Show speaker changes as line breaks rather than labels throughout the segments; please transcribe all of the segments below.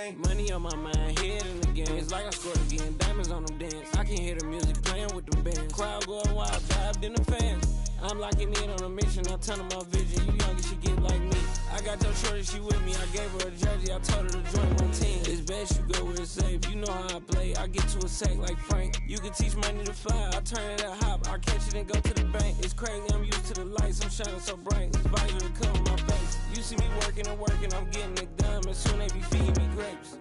gang. Money on my mind, head in the game. It's like I scored again, diamonds on them dance. I can hear the music playing with the bands. Crowd going wild, dived in the fans. I'm locking in on a mission, I'm turning my vision. You young, you should get like me. I got your shorty, she with me. I gave her a jersey, I told her to join my team. It's best you go where it's safe. You know how I play, I get to a sack like Frank. You can teach money to fly, I turn it up hop. I catch it and go to the bank. It's crazy, I'm used to the lights, I'm shining so bright. It's vital to come on my face. You see me working and working, I'm getting it done. And soon they be feeding me grapes.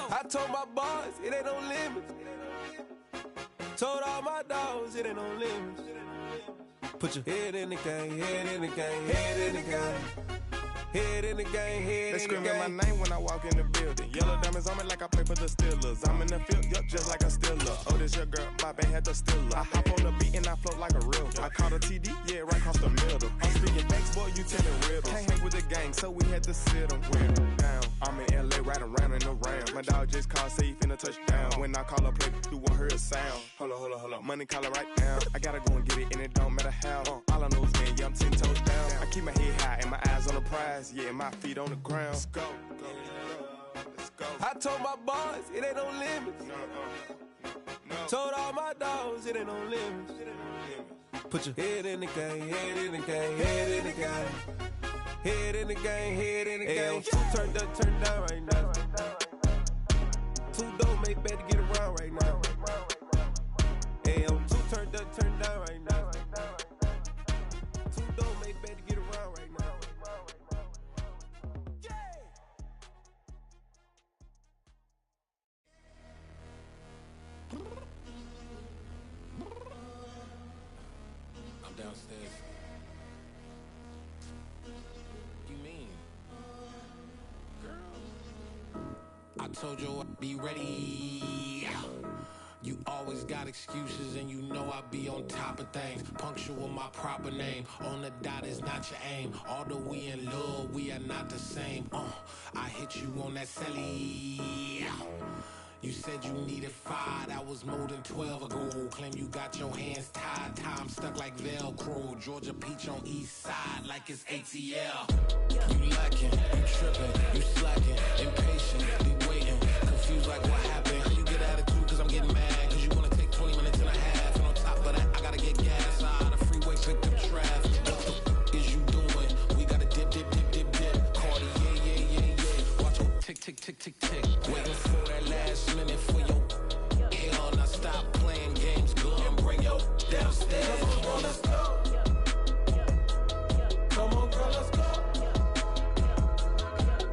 I told my boys, it ain't no limits. Told all my dogs, it ain't no limits. Put your head in the game, head in the game, head in the game. Head in the game, head in the game. They screaming my name when I walk in the building. Yellow diamonds on me like I play for the Steelers. I'm in the field, yup, just like a Steeler. Oh, this your girl, my band had the Steeler. I hop on the beat and I float like a real. I caught a TD, yeah, right across the middle. I'm speaking banks, boy, you telling riddles. Can't hang with the gang, so we had to sit them down. I'm in LA, riding around in the Rams. My dog just called, say he finna touchdown. When I call a play, you won't hear a sound. Hold up, money call it right now. I gotta go and get it, and it don't matter how. All I know is, man, yeah, I'm 10 toes down. I keep my head high and my eyes on the prize. Yeah, my feet on the ground. Let's go. I told my boys, it ain't no limits. Told all my dogs, it ain't no limits. Put your head in the game, head in the game, head in the game. Head in the game, head in the game. Two turned up, turned down right now. Two dope make better get around right now. Hey, two turned up, turned down right now. Two dope make better get around right now. I'm downstairs. I told you I'd be ready. You always got excuses and you know I be on top of things. Punctual my proper name. On the dot is not your aim. Although we in love, we are not the same. I hit you on that celly. You said you needed 5, that was more than 12 ago. Claim you got your hands tied, time stuck like Velcro. Georgia Peach on east side like it's ATL. You lacking, you tripping, you slacking, impatient, be waiting, confused like what happened. You get attitude cause I'm getting mad, cause you wanna take 20 minutes and a half. And on top of that, I gotta get gas out of the freeway, picked up traffic. What the is you doing? We gotta dip. Cardi, yeah. Watch your tick. Waiting for that last minute for your hell. Now stop playing games, go and bring your downstairs. Come on, let's go. Come on, girl, let's go.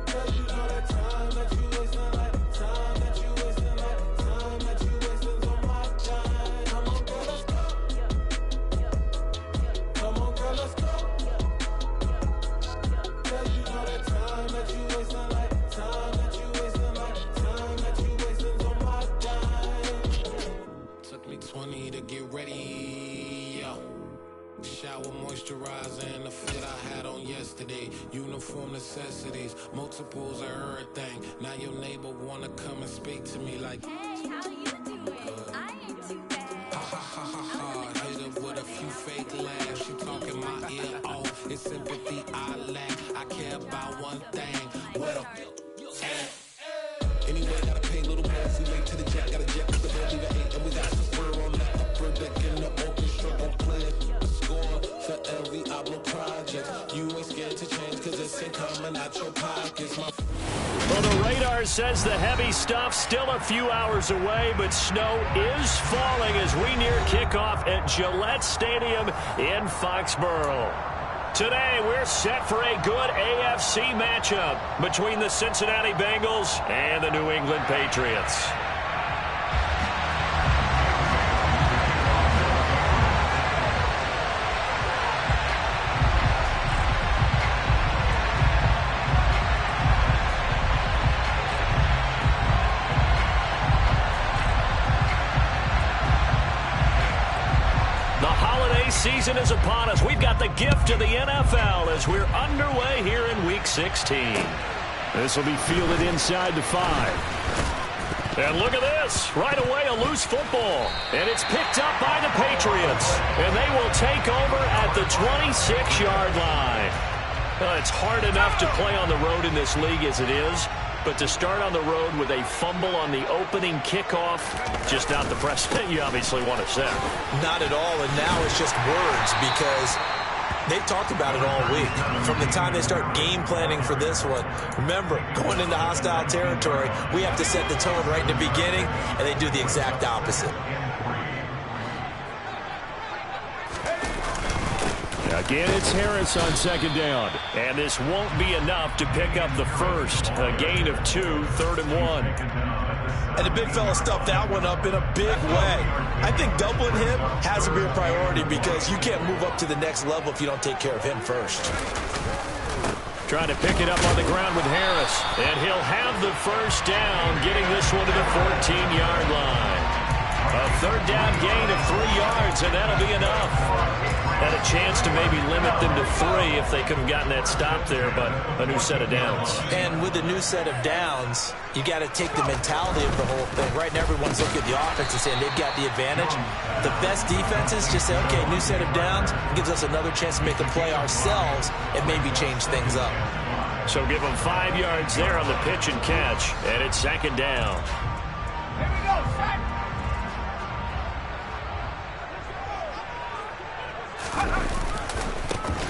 Cause you know that time that you wasting, like time that you wasting, like time that you wasting on my time. Come on, girl, let's go. Come on, girl, let's go. Cause you know that time that you wasting, like time that you wasting, like time that you wasting on my time. Took me 20 to get ready, yo. Shower, moisturizer, and the fit I had on yesterday. Uniform necessities, multiples of everything. Now your neighbor wanna come and speak to me like,
hey, how you doing? I ain't too bad.
ha. Hit her with a few fake laughs. She talking my ear off. It's sympathy I lack. I care about one thing. Well, anyway, gotta pay a little more. If we late to the jet, got a jet with the bell, leave at 8. And we got some spur on the upper deck in the orchestra. Don't play a score for every album project. You ain't scared to change, cause it's ain't coming out your pockets.
Well, the radar says the heavy stuff still a few hours away, but snow is falling as we near kickoff at Gillette Stadium in Foxborough. Today, we're set for a good AFC matchup between the Cincinnati Bengals and the New England Patriots. Season is upon us. We've got the gift of the NFL as we're underway here in Week 16. This will be fielded inside the 5. And look at this. Right away, a loose football. And it's picked up by the Patriots. And they will take over at the 26-yard line. Well, it's hard enough to play on the road in this league as it is. but to start on the road with a fumble on the opening kickoff, just not the precedent you obviously want to set.
Not at all, and now it's just words because they've talked about it all week. From the time they start game planning for this one, remember, going into hostile territory, we have to set the tone right in the beginning, and they do the exact opposite.
Again, it's Harris on second down. And this won't be enough to pick up the first. A gain of 2, 3rd and 1.
And the big fella stuffed that one up in a big way. I think doubling him has to be a priority because you can't move up to the next level if you don't take care of him first.
Trying to pick it up on the ground with Harris. And he'll have the first down, getting this one to the 14-yard line. A 3rd down gain of 3 yards, and that'll be enough. Had a chance to maybe limit them to 3 if they could have gotten that stop there, but a new set of downs.
And with a new set of downs, you got to take the mentality of the whole thing. Right now, everyone's looking at the offense and saying they've got the advantage. The best defenses just say, okay, new set of downs. It gives us another chance to make a play ourselves and maybe change things up.
So give them 5 yards there on the pitch and catch, and it's 2nd down.
Here we go, set.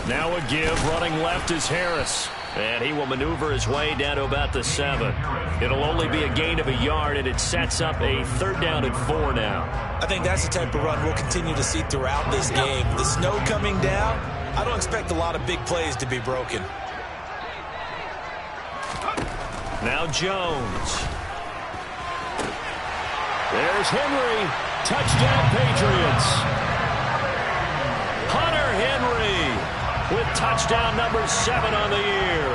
Now a give, running left is Harris. And he will maneuver his way down to about the 7. It'll only be a gain of 1 yard, and it sets up a 3rd down and 4 now.
I think that's the type of run we'll continue to see throughout this game. The snow coming down, I don't expect a lot of big plays to be broken.
Now Jones. There's Henry. Touchdown, Patriots. Hunter Henry with touchdown number 7 on the year.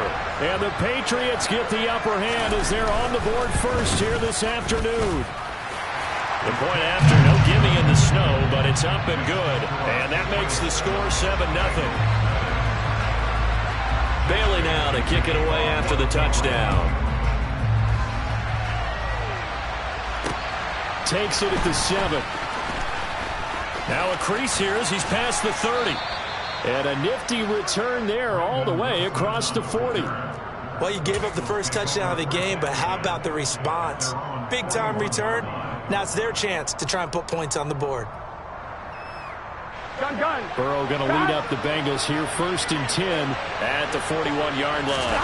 And the Patriots get the upper hand as they're on the board first here this afternoon. The point after, no gimme in the snow, but it's up and good. And that makes the score 7-0. Bailey now to kick it away after the touchdown. Takes it at the 7. Now a crease here as he's past the 30. And a nifty return there all the way across the 40.
Well, you gave up the first touchdown of the game, but how about the response? Big-time return. Now it's their chance to try and put points on the board.
Gun.
Burrow going to lead up the Bengals here, 1st and 10 at the 41-yard line.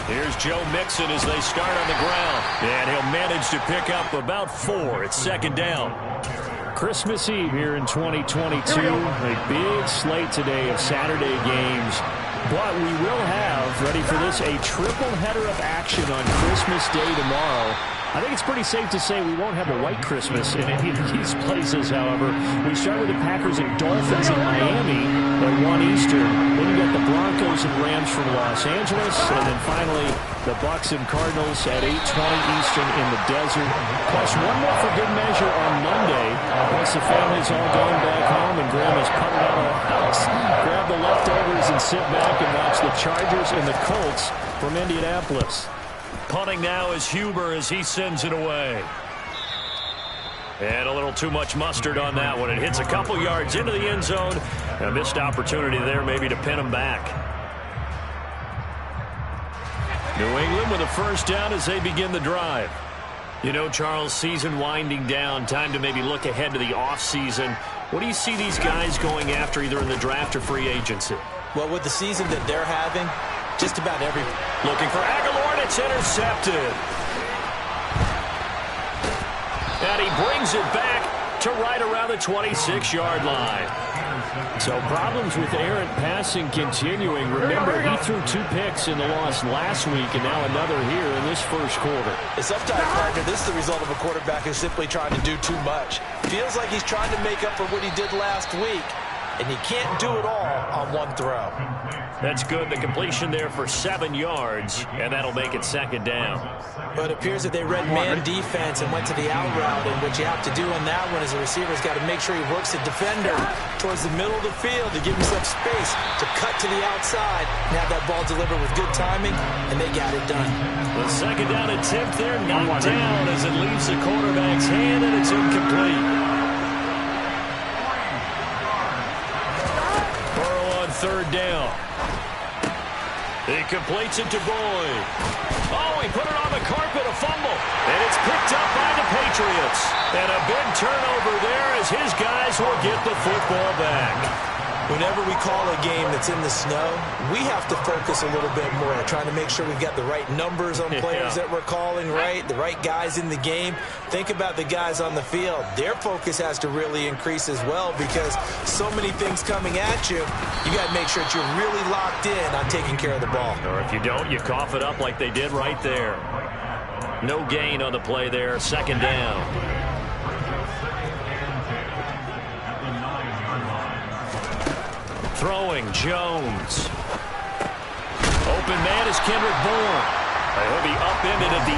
Here's Joe Mixon as they start on the ground. And he'll manage to pick up about 4. It's 2nd down. Christmas Eve here in 2022. A big slate today of Saturday games. But we will have, ready for this, a triple header of action on Christmas Day tomorrow. I think it's pretty safe to say we won't have a white Christmas in any of these places, however. We start with the Packers and Dolphins in Miami at 1 Eastern. Then you got the Broncos and Rams from Los Angeles. And then finally, the Bucs and Cardinals at 8:20 Eastern in the desert. Plus one more for good measure on Monday. Once the family's all gone back home and Grandma's putting out a house, grab the leftovers and sit back and watch the Chargers and the Colts from Indianapolis. Punting now is Huber as he sends it away. And a little too much mustard on that one. It hits a couple yards into the end zone. A missed opportunity there maybe to pin him back. New England with a first down as they begin the drive. You know, Charles, season winding down. Time to maybe look ahead to the offseason. What do you see these guys going after either in the draft or free agency?
Well, with the season that they're having, just about every...
Looking for Aguilar, and it's intercepted. And he brings it back to right around the 26-yard line. So problems with errant passing continuing. Remember, he threw 2 picks in the loss last week, and now another here in this first quarter.
Sometimes, partner, this is the result of a quarterback who's simply trying to do too much. Feels like he's trying to make up for what he did last week, and he can't do it all on one throw.
That's good. The completion there for 7 yards, and that'll make it 2nd down.
But it appears that they read man defense and went to the out route, and what you have to do on that one as a receiver is got to make sure he works the defender towards the middle of the field to give himself space to cut to the outside and have that ball delivered with good timing, and they got it done.
The 2nd down attempt there knocked down as it leaves the quarterback's hand, and it's incomplete. Burrow on 3rd down. He completes it to Boyd. Oh, he put it on the carpet, a fumble. And it's picked up by the Patriots. And a big turnover there as his guys will get the football back.
Whenever we call a game that's in the snow, we have to focus a little bit more, trying to make sure we've got the right numbers on players that we're calling right, the right guys in the game. Think about the guys on the field. Their focus has to really increase as well because so many things coming at you. You got to make sure that you're really locked in on taking care of the ball.
Or if you don't, you cough it up like they did right there. No gain on the play there, second down. Throwing, Jones. Open man is Kendrick Bourne. He'll be upended at the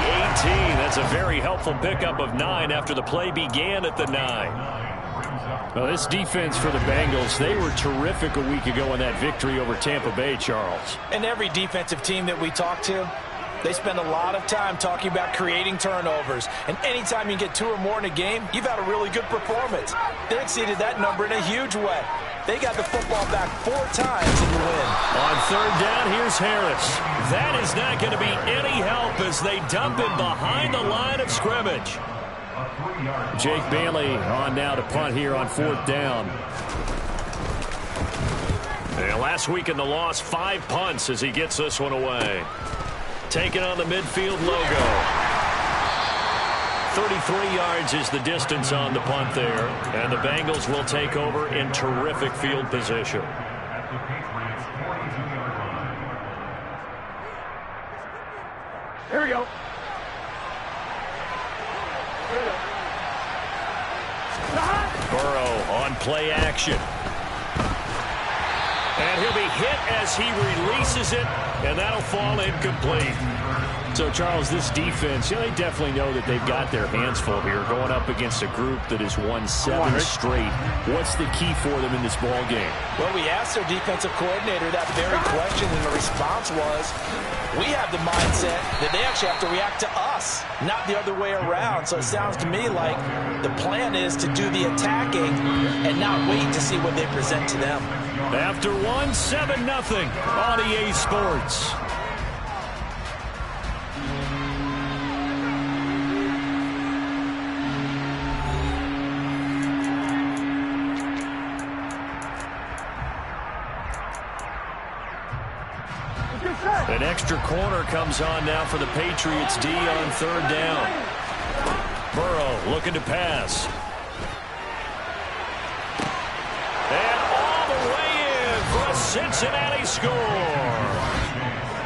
18. That's a very helpful pickup of 9 after the play began at the 9.
Well, this defense for the Bengals, they were terrific a week ago in that victory over Tampa Bay, Charles.
And every defensive team that we talk to, they spend a lot of time talking about creating turnovers. And anytime you get 2 or more in a game, you've had a really good performance. They exceeded that number in a huge way. They got the football back 4 times in the win.
On third down, here's Harris. That is not going to be any help as they dump him behind the line of scrimmage.
Jake Bailey on now to punt here on 4th down.
And last week in the loss, 5 punts as he gets this one away. Taking on the midfield logo. 33 yards is the distance on the punt there. And the Bengals will take over in terrific field position.
Here we go.
Burrow on play action. And he'll be hit as he releases it, and that'll fall incomplete.
So, Charles, this defense, they definitely know that they've got their hands full here going up against a group that has won 7 straight. What's the key for them in this ball game?
Well, we asked their defensive coordinator that very question, and the response was, we have the mindset that they actually have to react to us, not the other way around. So it sounds to me like the plan is to do the attacking and not wait to see what they present to them.
After 7-0 on EA Sports. An extra corner comes on now for the Patriots D on third down. Burrow looking to pass. And all the way in for a Cincinnati score.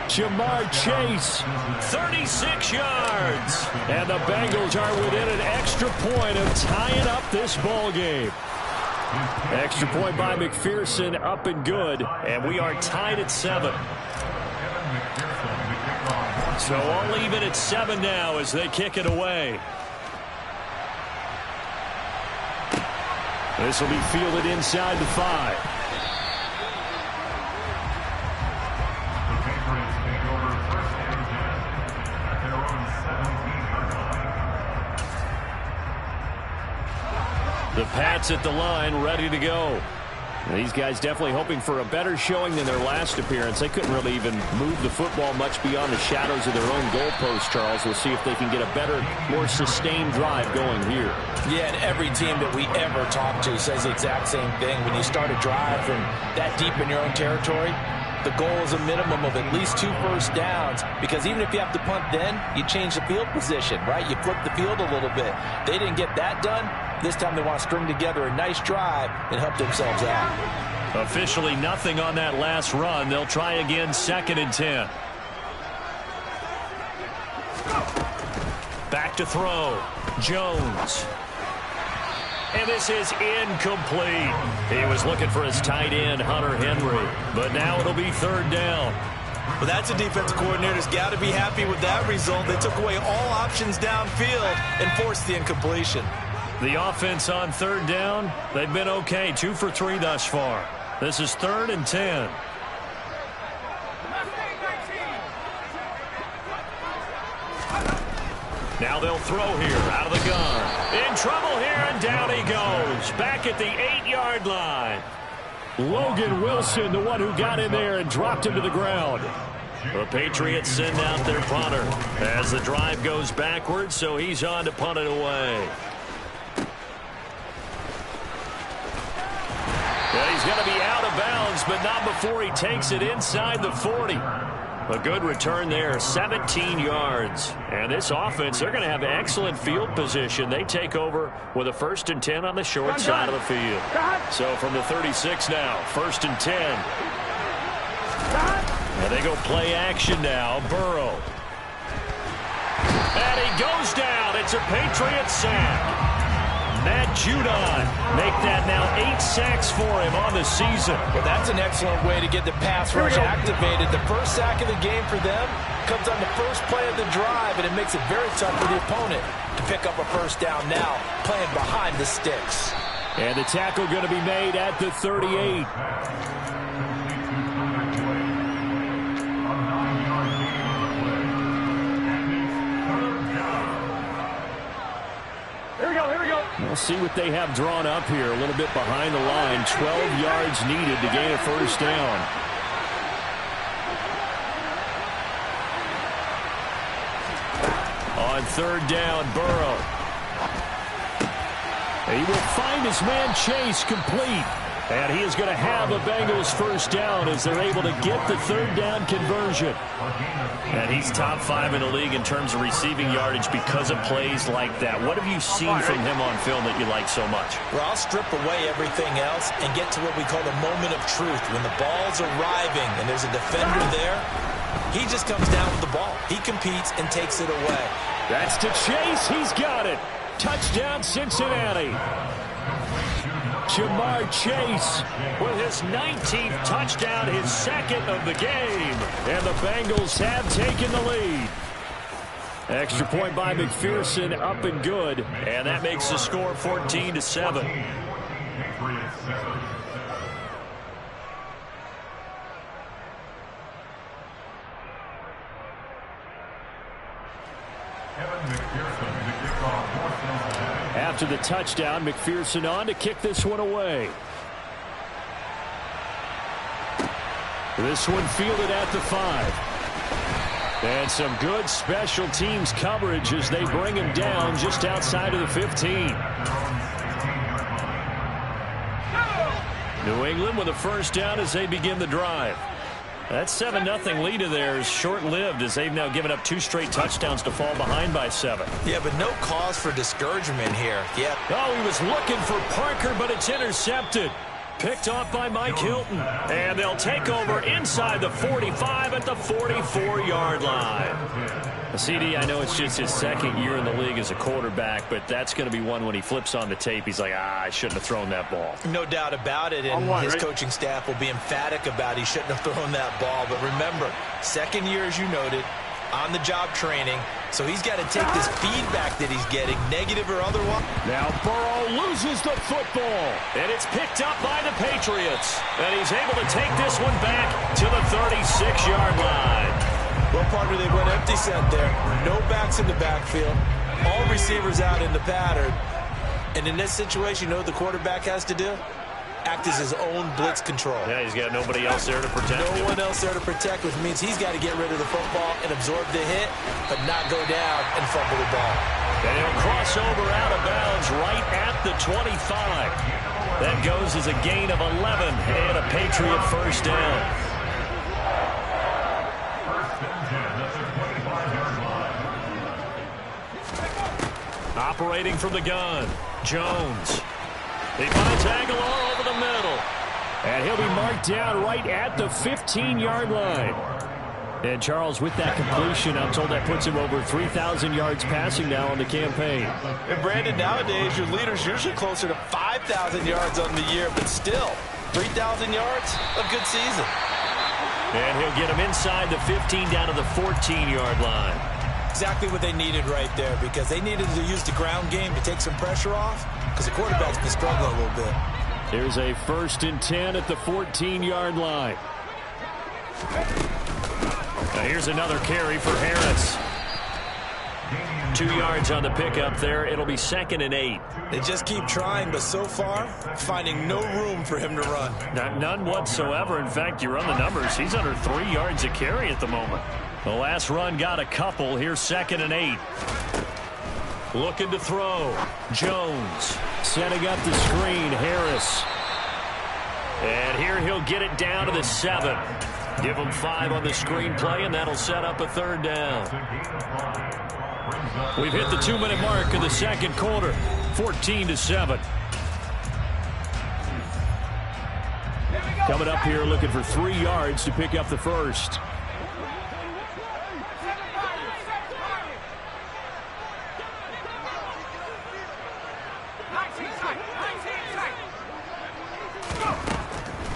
Jamar Chase, 36 yards. And the Bengals are within an extra point of tying up this ball game. Extra point by McPherson, up and good. And we are tied at 7. So I'll leave it at 7 now as they kick it away. This will be fielded inside the 5. The Pats at the line, ready to go.
These guys definitely hoping for a better showing than their last appearance. They couldn't really even move the football much beyond the shadows of their own goalpost, Charles. We'll see if they can get a better, more sustained drive going here.
Yeah, and every team that we ever talk to says the exact same thing. When you start a drive from that deep in your own territory, the goal is a minimum of at least 2 first downs, because even if you have to punt then, you change the field position, right? You flip the field a little bit. They didn't get that done. This time they want to string together a nice drive and help themselves out.
Officially nothing on that last run. They'll try again, 2nd and 10. Back to throw. Jones. And this is incomplete. He was looking for his tight end, Hunter Henry. But now it'll be 3rd down.
Well, that's a defensive coordinator's got to be happy with that result. They took away all options downfield and forced the incompletion.
The offense on 3rd down, they've been okay. 2 for 3 thus far. This is 3rd and 10. Now they'll throw here out of the gun. In trouble here, and down he goes. Back at the 8-yard line.
Logan Wilson, the one who got in there and dropped him to the ground.
The Patriots send out their punter as the drive goes backwards, so he's on to punt it away. Well, he's going to be out of bounds, but not before he takes it inside the 40. A good return there, 17 yards. And this offense, they're going to have excellent field position. They take over with a 1st and 10 on the short side of the field. So from the 36 now, 1st and 10. And they go play action now. Burrow. And he goes down. It's a Patriot sack. Matt Judon make that now 8 sacks for him on the season.
Well, that's an excellent way to get the pass rush activated. The first sack of the game for them comes on the first play of the drive, and it makes it very tough for the opponent to pick up a first down now, playing behind the sticks.
And the tackle going to be made at the 38. We'll see what they have drawn up here. A little bit behind the line. 12 yards needed to gain a first down. On 3rd down, Burrow. He will find his man Chase complete. And he is going to have a Bengals first down as they're able to get the 3rd down conversion. And he's top 5 in the league in terms of receiving yardage because of plays like that. What have you seen from him on film that you like so much?
Well, I'll strip away everything else and get to what we call the moment of truth. When the ball's arriving and there's a defender there, he just comes down with the ball. He competes and takes it away.
That's to Chase. He's got it. Touchdown, Cincinnati. Jamar Chase with his 19th touchdown, his 2nd of the game. And the Bengals have taken the lead. Extra point by McPherson, up and good. And that makes the score 14-7. After the touchdown, McPherson on to kick this one away. This one fielded at the 5. And some good special teams coverage as they bring him down just outside of the 15. New England with a first down as they begin the drive. That 7-0 lead of theirs short-lived as they've now given up 2 straight touchdowns to fall behind by 7.
Yeah, but no cause for discouragement here. Yeah.
Oh, he was looking for Parker, but it's intercepted. Picked off by Mike Hilton. And they'll take over inside the 45 at the 44-yard line. CD, I know it's just his 2nd year in the league as a quarterback, but that's going to be one when he flips on the tape. He's like, I shouldn't have thrown that ball.
No doubt about it, and his coaching staff will be emphatic about he shouldn't have thrown that ball. But remember, 2nd year, as you noted, on-the-job training, so he's got to take this feedback that he's getting, negative or otherwise.
Now Burrow loses the football, and it's picked up by the Patriots. And he's able to take this one back to the 36-yard line.
Well, partner, they went empty set there. No backs in the backfield. All receivers out in the pattern. And in this situation, you know what the quarterback has to do? Act as his own blitz control.
Yeah, he's got nobody else there to protect him.
No one else there to protect, which means he's got to get rid of the football and absorb the hit, but not go down and fumble the ball.
And he'll cross over out of bounds right at the 25. That goes as a gain of 11 and a Patriot first down. Operating from the gun, Jones. He finds Aguilar over the middle. And he'll be marked down right at the 15-yard line. And Charles, with that completion, I'm told that puts him over 3,000 yards passing now on the campaign.
And Brandon, nowadays your leader's usually closer to 5,000 yards on the year, but still, 3,000 yards, a good season.
And he'll get him inside the 15 down to the 14-yard line.
Exactly what they needed right there, because they needed to use the ground game to take some pressure off, because the quarterback's been struggling a little bit.
Here's a 1st and 10 at the 14-yard line. Now here's another carry for Harris. 2 yards on the pickup there. It'll be 2nd and 8.
They just keep trying, but so far, finding no room for him to run.
None whatsoever. In fact, you run the numbers. He's under 3 yards a carry at the moment. The last run got a couple. Here's 2nd and 8. Looking to throw. Jones setting up the screen. Harris. And here he'll get it down to the 7. Give him 5 on the screenplay, and that'll set up a 3rd down. We've hit the 2-minute mark of the second quarter. 14-7. Coming up here looking for 3 yards to pick up the first.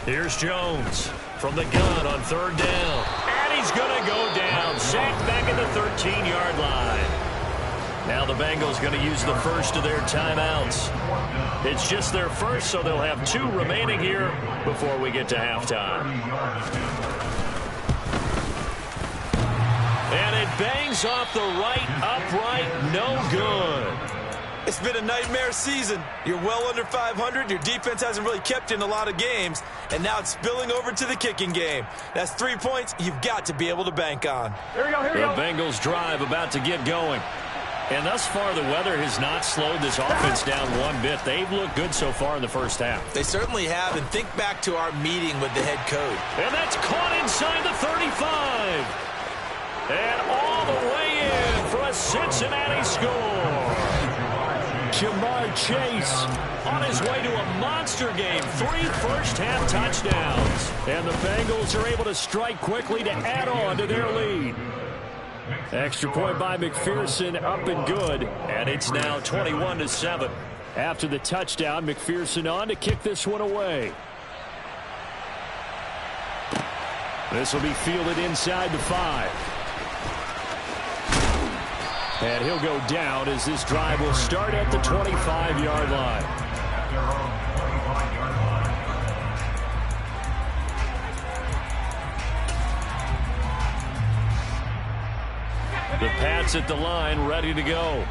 Here's Jones from the gun on 3rd down. And he's going to go down. Sacked back at the 13-yard line. Now the Bengals going to use the first of their timeouts. It's just their first, so they'll have 2 remaining here before we get to halftime. And it bangs off the right upright. No good.
It's been a nightmare season. You're well under 500. Your defense hasn't really kept you in a lot of games. And now it's spilling over to the kicking game. That's 3 points you've got to be able to bank on.
Here we go, here we
The
go.
Bengals drive about to get going. And thus far, the weather has not slowed this offense down one bit. They've looked good so far in the first half.
They certainly have. And think back to our meeting with the head coach.
And that's caught inside the 35. And all the way in for a Cincinnati score. Jamar Chase on his way to a monster game. 3 first-half touchdowns. And the Bengals are able to strike quickly to add on to their lead. Extra point by McPherson, up and good. And it's now 21-7. After the touchdown, McPherson on to kick this one away. This will be fielded inside the 5. And he'll go down as this drive will start at the 25-yard line. The Pats at the line, ready to go.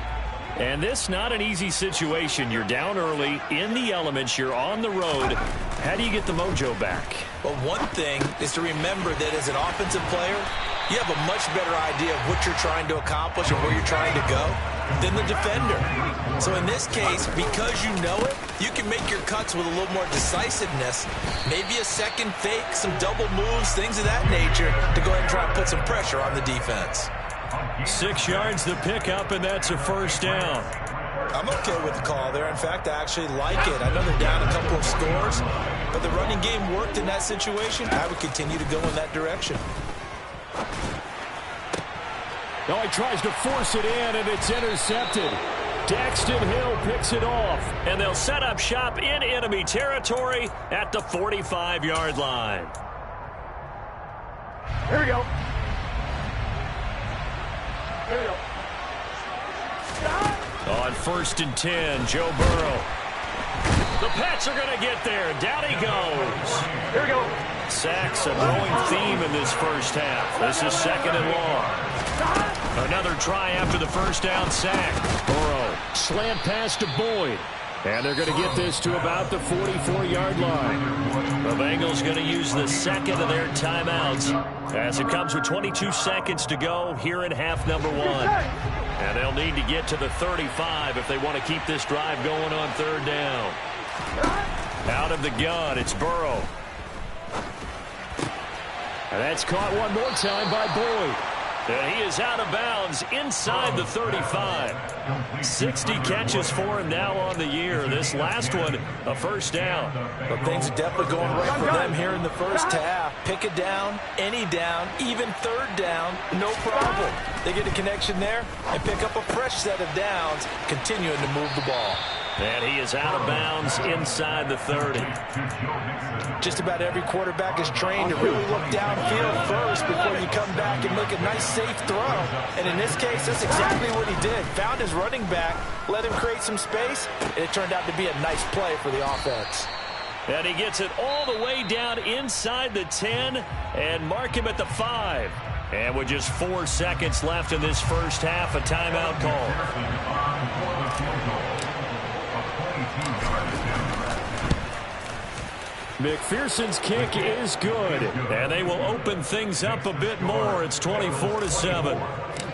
And this not an easy situation. You're down early, in the elements, you're on the road. How do you get the mojo back?
Well, one thing is to remember that as an offensive player, you have a much better idea of what you're trying to accomplish and where you're trying to go than the defender. So in this case, because you know it, you can make your cuts with a little more decisiveness, maybe a second fake, some double moves, things of that nature, to go ahead and try and put some pressure on the defense.
6 yards the pickup, and that's a first down.
I'm okay with the call there. In fact, I actually like it. I know they're down a couple of scores, but the running game worked in that situation. I would continue to go in that direction.
Now he tries to force it in, and it's intercepted. Daxton Hill picks it off, and they'll set up shop in enemy territory at the 45-yard line.
Here we go. Here we go.
On 1st and 10, Joe Burrow. The Pats are going to get there. Down he goes.
Here we go.
Sacks, a growing theme in this first half. This is 2nd and long. Another try after the first down sack. Burrow, slant pass to Boyd. And they're going to get this to about the 44-yard line. The Bengals going to use the second of their timeouts as it comes with 22 seconds to go here in half number 1. And they'll need to get to the 35 if they want to keep this drive going on 3rd down. Out of the gun, it's Burrow. And that's caught one more time by Boyd. And he is out of bounds inside the 35. 60 catches for him now on the year. This last one, a first down.
But things are definitely going right for them here in the first half. Pick a down, any down, even 3rd down, no problem. They get a connection there and pick up a fresh set of downs, continuing to move the ball.
And he is out of bounds inside the 30.
Just about every quarterback is trained to really look downfield first before you come back and make a nice, safe throw. And in this case, that's exactly what he did. Found his running back, let him create some space, and it turned out to be a nice play for the offense.
And he gets it all the way down inside the 10 and mark him at the 5. And with just 4 seconds left in this first half, a timeout call. McPherson's kick is good, and they will open things up a bit more. It's 24-7.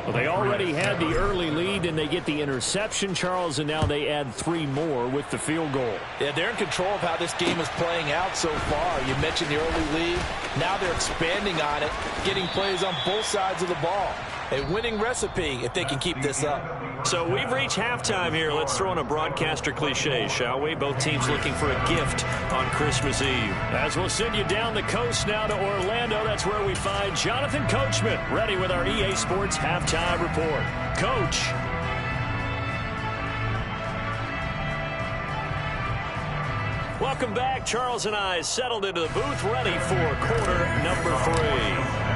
Well, they already had the early lead, and they get the interception, Charles, and now they add 3 more with the field goal.
Yeah, they're in control of how this game is playing out so far. You mentioned the early lead. Now they're expanding on it, getting plays on both sides of the ball. A winning recipe if they can keep this up.
So we've reached halftime here. Let's throw in a broadcaster cliche, shall we? Both teams looking for a gift on Christmas Eve. As we'll send you down the coast now to Orlando, that's where we find Jonathan Coachman, ready with our EA Sports Halftime Report. Coach. Welcome back. Charles and I settled into the booth, ready for quarter number 3.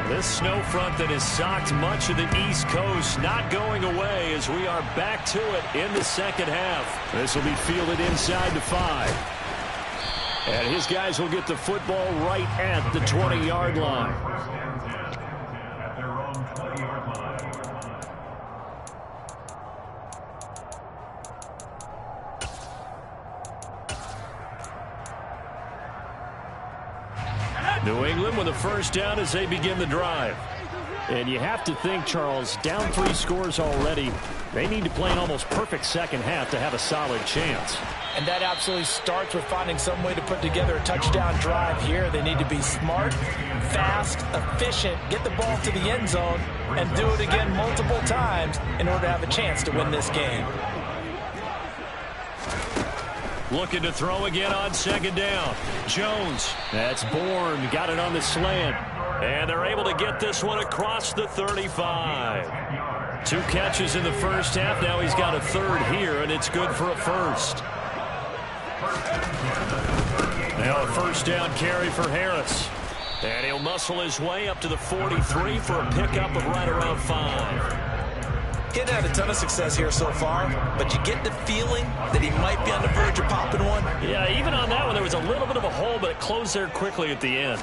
This snow front that has socked much of the East Coast not going away as we are back to it in the second half. This will be fielded inside the 5. And his guys will get the football right at the 20-yard line. New England with a first down as they begin the drive. And you have to think, Charles, down 3 scores already. They need to play an almost perfect second half to have a solid chance.
And that absolutely starts with finding some way to put together a touchdown drive here. They need to be smart, fast, efficient, get the ball to the end zone, and do it again multiple times in order to have a chance to win this game.
Looking to throw again on second down. Jones. That's Bourne. Got it on the slant. And they're able to get this one across the 35. 2 catches in the first half. Now he's got a 3rd here, and it's good for a first. Now a first down carry for Harris. And he'll muscle his way up to the 43 for a pickup of right around 5.
He's had a ton of success here so far, but you get the feeling that he might be on the verge of popping one.
Yeah, even on that one, there was a little bit of a hole, but it closed there quickly at the end.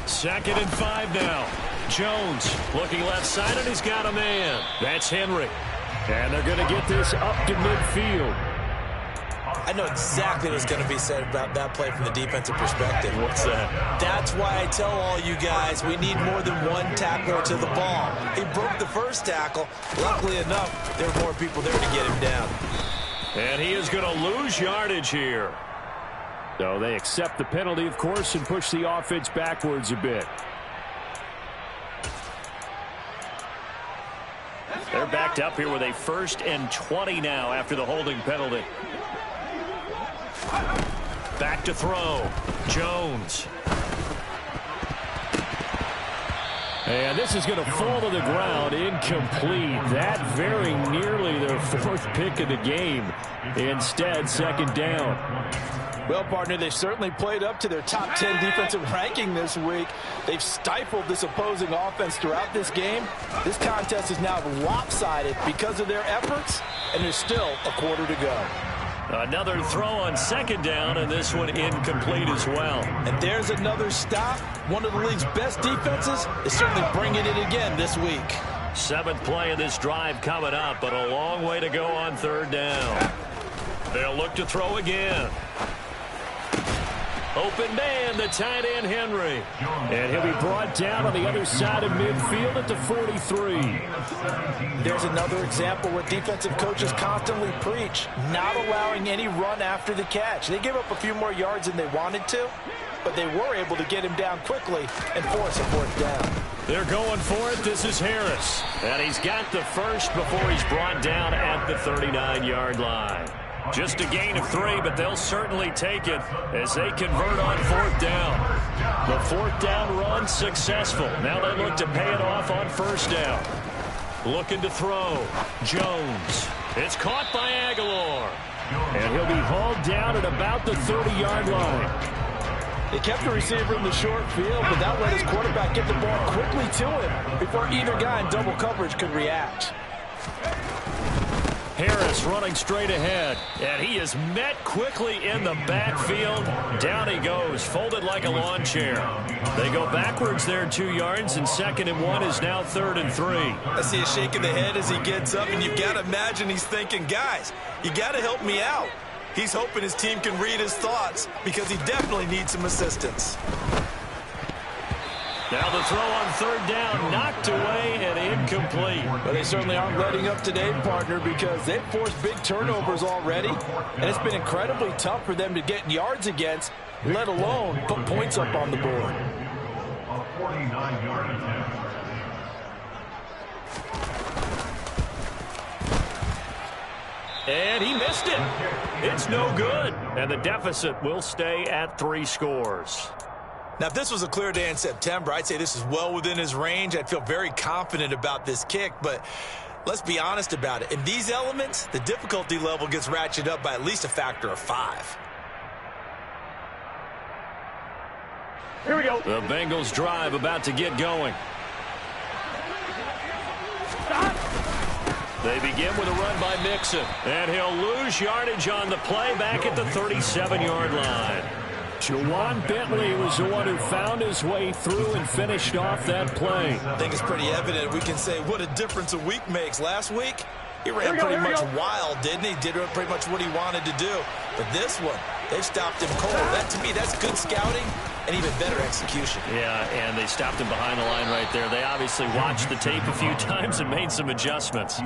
2nd and 5 now. Jones looking left side, and he's got a man. That's Henry. And they're going to get this up to midfield.
I know exactly what's going to be said about that play from the defensive perspective.
What's that?
That's why I tell all you guys we need more than one tackler to the ball. He broke the first tackle. Luckily enough, there were more people there to get him down.
And he is going to lose yardage here. So they accept the penalty, of course, and push the offense backwards a bit. They're backed up here with a 1st and 20 now after the holding penalty. Back to throw. Jones. And this is going to fall to the ground. Incomplete. That very nearly their 4th pick of the game. Instead, 2nd down.
Well, partner, they've certainly played up to their top 10 defensive ranking this week. They've stifled this opposing offense throughout this game. This contest is now lopsided because of their efforts, and there's still a quarter to go.
Another throw on 2nd down, and this one incomplete as well.
And there's another stop. One of the league's best defenses is certainly bringing it again this week.
7th play of this drive coming up, but a long way to go on 3rd down. They'll look to throw again. Open man, the tight end, Henry. And he'll be brought down on the other side of midfield at the 43.
There's another example where defensive coaches constantly preach, not allowing any run after the catch. They gave up a few more yards than they wanted to, but they were able to get him down quickly and force a 4th down.
They're going for it. This is Harris. And he's got the first before he's brought down at the 39-yard line. Just a gain of 3, but they'll certainly take it as they convert on 4th down. The 4th down run successful. Now they look to pay it off on 1st down. Looking to throw. Jones. It's caught by Aguilar. And he'll be hauled down at about the 30-yard line.
They kept the receiver in the short field, but that let his quarterback get the ball quickly to him before either guy in double coverage could react.
Harris running straight ahead, and he is met quickly in the backfield. Down he goes, folded like a lawn chair. They go backwards there 2 yards, and 2nd and 1 is now 3rd and 3.
I see a shake of the head as he gets up, and you've got to imagine he's thinking, guys, you got to help me out. He's hoping his team can read his thoughts because he definitely needs some assistance.
Now the throw on 3rd down, knocked away and incomplete.
But they certainly aren't letting up today, partner, because they've forced big turnovers already, and it's been incredibly tough for them to get yards against, let alone put points up on the board.
A 49-yard attempt.
And he missed it. It's no good. And the deficit will stay at 3 scores.
Now, if this was a clear day in September, I'd say this is well within his range. I'd feel very confident about this kick, but let's be honest about it. In these elements, the difficulty level gets ratcheted up by at least a factor of 5.
Here we go.
The Bengals drive about to get going. They begin with a run by Mixon, and he'll lose yardage on the play back at the 37-yard line. Juwan Bentley was the one who found his way through and finished off that play.
I think it's pretty evident. We can say what a difference a week makes. Last week, he ran pretty much wild, didn't he? Did pretty much what he wanted to do. But this one, they stopped him cold. That, to me, that's good scouting and even better execution.
Yeah, and they stopped him behind the line right there. They obviously watched the tape a few times and made some adjustments.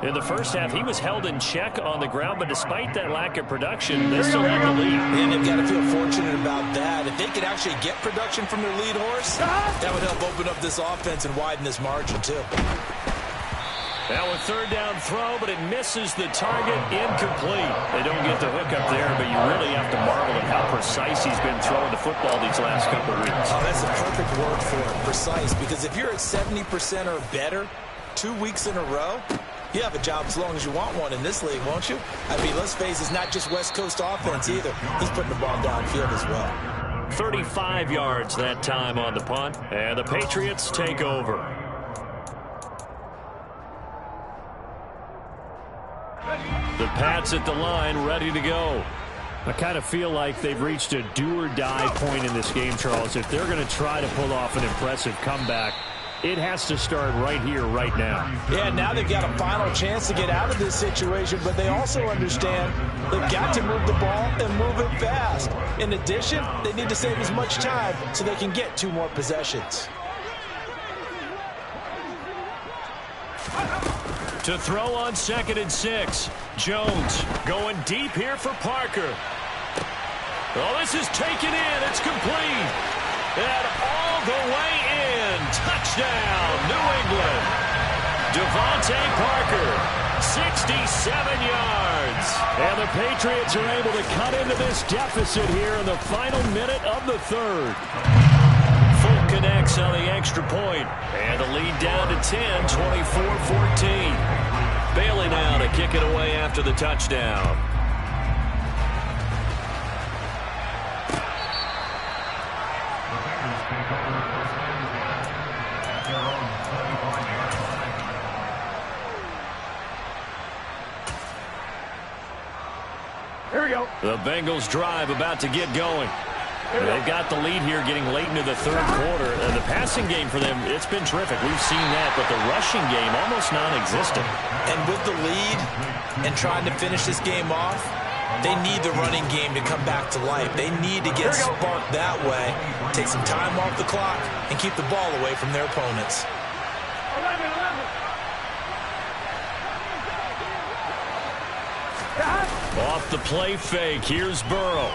In the first half, he was held in check on the ground, but despite that lack of production, they still had the lead.
And they've got to feel fortunate about that. If they could actually get production from their lead horse, that would help open up this offense and widen this margin, too.
Now a 3rd down throw, but it misses the target, incomplete. They don't get the hook up there, but you really have to marvel at how precise he's been throwing the football these last couple of weeks.
Oh, that's the perfect word for it, precise, because if you're at 70% or better 2 weeks in a row, you have a job as long as you want one in this league, won't you? I mean, let's face it, it's not just West Coast offense either. He's putting the ball downfield as well.
35 yards that time on the punt, and the Patriots take over. The Pats at the line, ready to go. I kind of feel like they've reached a do-or-die point in this game, Charles. If they're going to try to pull off an impressive comeback, it has to start right here, right now.
Yeah, now they've got a final chance to get out of this situation, but they also understand they've got to move the ball and move it fast. In addition, they need to save as much time so they can get 2 more possessions.
To throw on 2nd and 6. Jones going deep here for Parker. Oh, this is taken in. It's complete. And all the way in. Touchdown, New England. Devontae Parker, 67 yards. And the Patriots are able to cut into this deficit here in the final minute of the 3rd. Full connects on the extra point. And the lead down to 10, 24-14. Bailey now to kick it away after the touchdown.
Here we go.
The Bengals drive about to get going. They've got the lead here getting late into the 3rd quarter. And the passing game for them, it's been terrific. We've seen that, but the rushing game almost non-existent.
And with the lead and trying to finish this game off, they need the running game to come back to life. They need to get sparked that way, take some time off the clock, and keep the ball away from their opponents.
11.
Off the play fake, here's Burrow.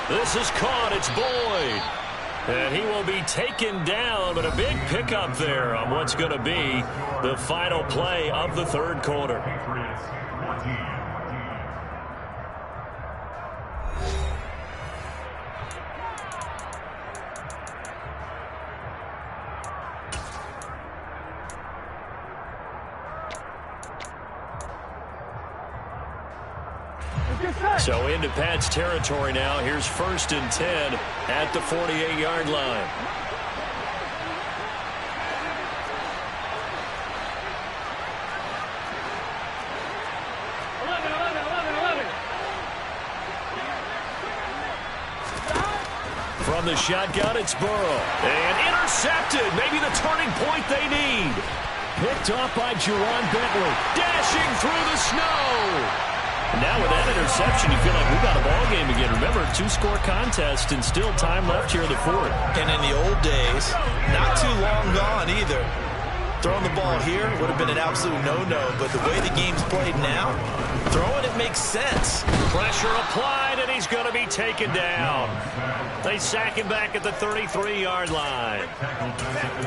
This is caught, it's Boyd. And he will be taken down, but a big pickup there on what's going to be the final play of the 3rd quarter. So into Pats territory now. Here's 1st and 10 at the 48-yard line. From the shotgun, it's Burrow. And intercepted. Maybe the turning point they need. Picked off by Jerron Bentley. Dashing through the snow. Now with that interception, you feel like we got a ball game again. Remember, 2-score contest and still time left here in the fourth.
And in the old days, not too long gone either. Throwing the ball here would have been an absolute no-no, but the way the game's played now, throwing it makes sense.
Pressure applied, and he's going to be taken down. They sack him back at the 33-yard line.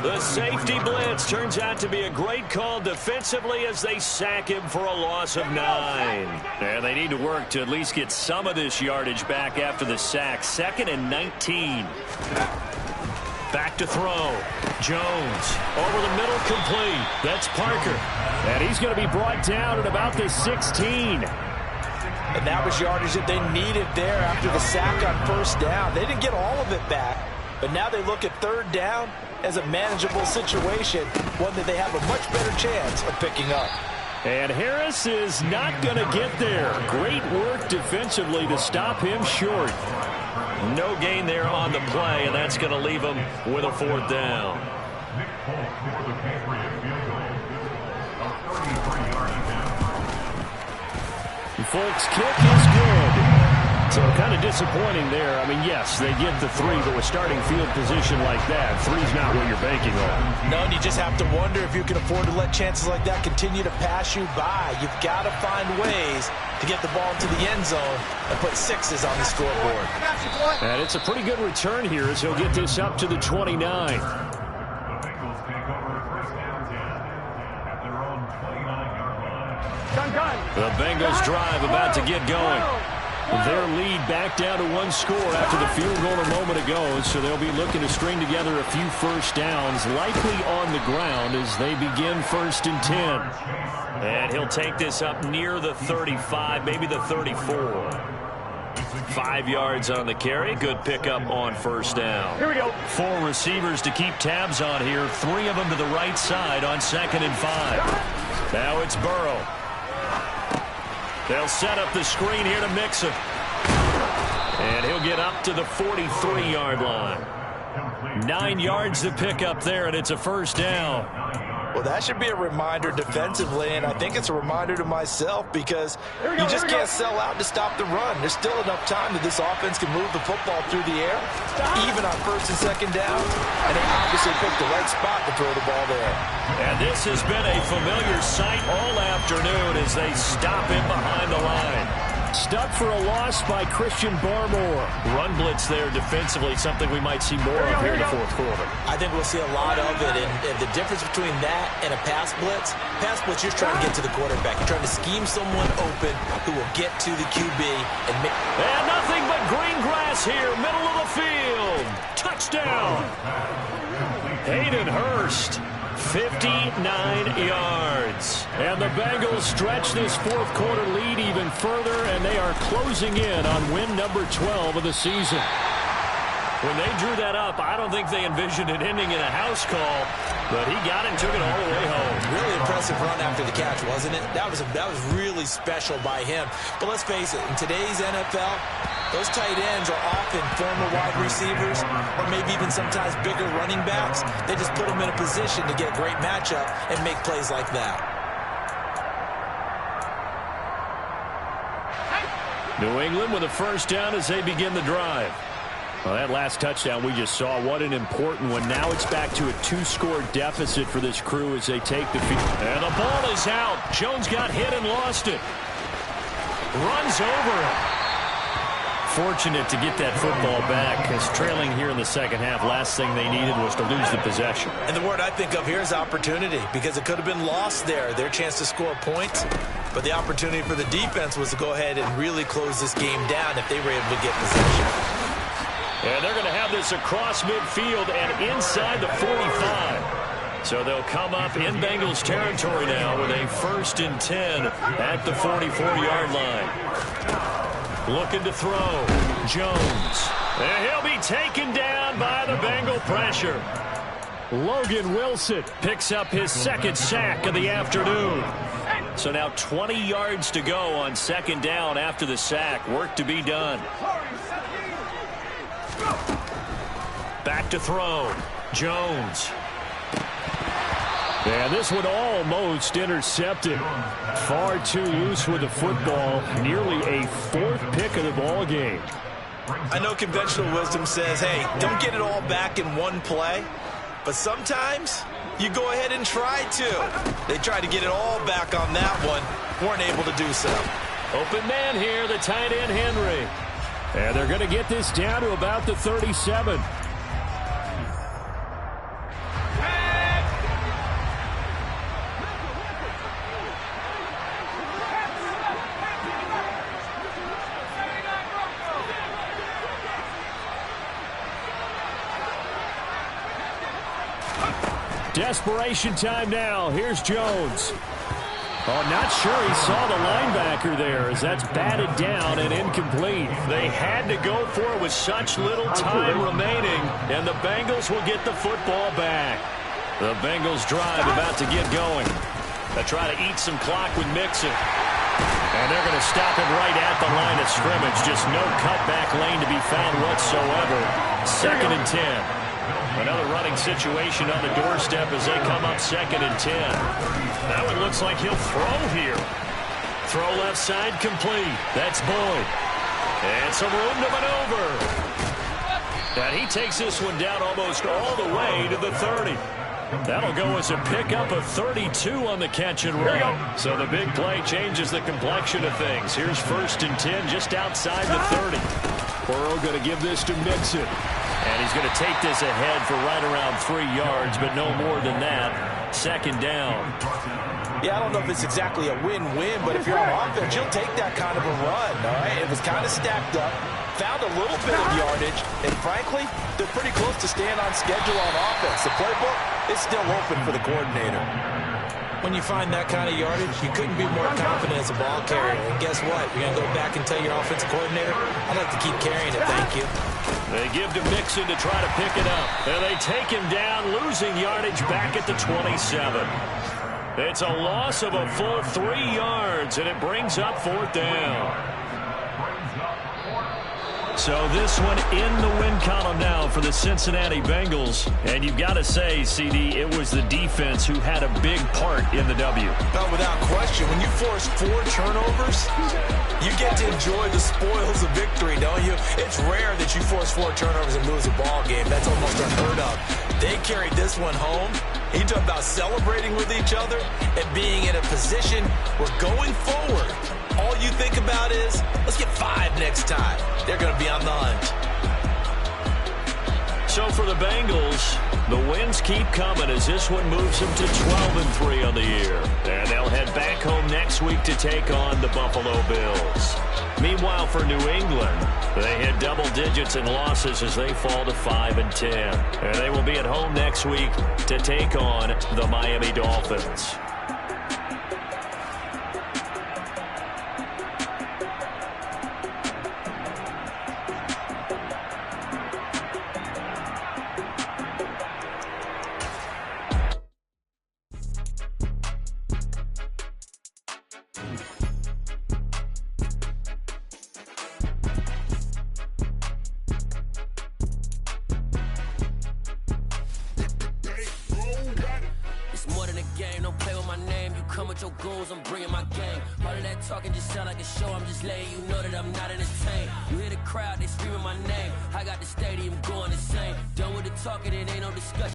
The safety blitz turns out to be a great call defensively as they sack him for a loss of 9. And they need to work to at least get some of this yardage back after the sack. 2nd and 19. Back to throw. Jones over the middle, complete. That's Parker. And he's going to be brought down at about the 16.
And that was yardage that they needed there after the sack on 1st down. They didn't get all of it back, but now they look at 3rd down as a manageable situation, one that they have a much better chance of picking up.
And Harris is not going to get there. Great work defensively to stop him short. No gain there on the play, and that's going to leave him with a 4th down.
Nick Folk for the Patriot field goal. A 33-yard attempt.
Folk's kick is good. So kind of disappointing there. I mean, yes, they get the 3, but with starting field position like that, 3's not what you're banking on.
No, and you just have to wonder if you can afford to let chances like that continue to pass you by. You've got to find ways to get the ball into the end zone and put 6s on the scoreboard.
And it's a pretty good return here as he'll get this up to the 29.
The Bengals take over 1st and 10 at their own 29-yard line.
The Bengals drive about to get going. Their lead back down to 1 score after the field goal a moment ago, so they'll be looking to string together a few 1st downs, likely on the ground as they begin 1st and 10. And he'll take this up near the 35, maybe the 34. 5 yards on the carry. Good pickup on 1st down.
Here we go.
4 receivers to keep tabs on here. 3 of them to the right side on 2nd and 5. Now it's Burrow. They'll set up the screen here to Mixon. And he'll get up to the 43-yard line. 9 yards to pick up there, and it's a 1st down.
Well, that should be a reminder defensively, and I think it's a reminder to myself because you just can't sell out to stop the run. There's still enough time that this offense can move the football through the air, even on 1st and 2nd down, and they obviously picked the right spot to throw the ball there.
And this has been a familiar sight all afternoon as they stop him behind the line. Stuck for a loss by Christian Barmore. Run blitz there defensively, something we might see more of here in the 4th quarter.
I think we'll see a lot of it, and the difference between that and a pass blitz, you're trying to get to the quarterback. You're trying to scheme someone open who will get to the QB and make...
And nothing but green grass here, middle of the field. Touchdown. Hayden Hurst. 59 yards. And the Bengals stretch this 4th quarter lead even further, and they are closing in on win number 12 of the season. When they drew that up, I don't think they envisioned it ending in a house call, but he got it and took it all the way home.
Really impressive run after the catch, wasn't it? That was really special by him. But let's face it, in today's NFL, those tight ends are often former wide receivers or maybe even sometimes bigger running backs. They just put them in a position to get a great matchup and make plays like that.
New England with a 1st down as they begin the drive. Well, that last touchdown we just saw, what an important one. Now it's back to a 2-score deficit for this crew as they take the field. And the ball is out. Jones got hit and lost it. Runs over it. Fortunate to get that football back because trailing here in the 2nd half, last thing they needed was to lose the possession.
And the word I think of here is opportunity because it could have been lost there, their chance to score points. But the opportunity for the defense was to go ahead and really close this game down if they were able to get possession.
And they're going to have this across midfield and inside the 45. So they'll come up in Bengals territory now with a 1st and 10 at the 44-yard line. Looking to throw. Jones. And he'll be taken down by the Bengal pressure. Logan Wilson picks up his 2nd sack of the afternoon. So now 20 yards to go on 2nd down after the sack. Work to be done. Back to throw. Jones. Yeah, this one almost intercepted. Far too loose with the football. Nearly a fourth pick of the ball game.
I know conventional wisdom says, hey, don't get it all back in one play. But sometimes you go ahead and try to. They tried to get it all back on that one. Weren't able to do so.
Open man here, the tight end Henry. And they're going to get this down to about the 37. Desperation time now. Here's Jones. Oh, not sure he saw the linebacker there as that's batted down and incomplete. They had to go for it with such little time remaining, and the Bengals will get the football back. The Bengals drive about to get going. They try to eat some clock with Mixon. And they're going to stop him right at the line of scrimmage. Just no cutback lane to be found whatsoever. 2nd and 10. Another running situation on the doorstep as they come up 2nd and 10. Now it looks like he'll throw here. Throw left side complete. That's Boyd. And some room to maneuver. And he takes this one down almost all the way to the 30. That'll go as a pickup of 32 on the catch and run. So the big play changes the complexion of things. Here's 1st and 10 just outside the 30. Burrow going to give this to Mixon. And he's going to take this ahead for right around 3 yards, but no more than that. 2nd down.
Yeah, I don't know if it's exactly a win-win, but if you're on offense, you'll take that kind of a run, all right? It was kind of stacked up, found a little bit of yardage, and frankly, they're pretty close to staying on schedule on offense. The playbook is still open for the coordinator. When you find that kind of yardage, you couldn't be more confident as a ball carrier. And guess what? You're going to go back and tell your offensive coordinator, I'd like to keep carrying it, thank you.
They give to Mixon to try to pick it up. And they take him down, losing yardage back at the 27. It's a loss of a full 3 yards, and it brings up 4th down. So this one in the win column now for the Cincinnati Bengals. And you've got to say, CD, it was the defense who had a big part in the W.
No, without question. When you force 4 turnovers, you get to enjoy the spoils of victory, don't you? It's rare that you force 4 turnovers and lose a ball game. That's almost unheard of. They carried this one home. You talk about celebrating with each other and being in a position where going forward, all you think about is, let's get 5 next time. They're going to be on the hunt.
So for the Bengals, the wins keep coming as this one moves them to 12-3 on the year. And they'll head back home next week to take on the Buffalo Bills. Meanwhile, for New England, they hit double digits in losses as they fall to 5-10. And they will be at home next week to take on the Miami Dolphins.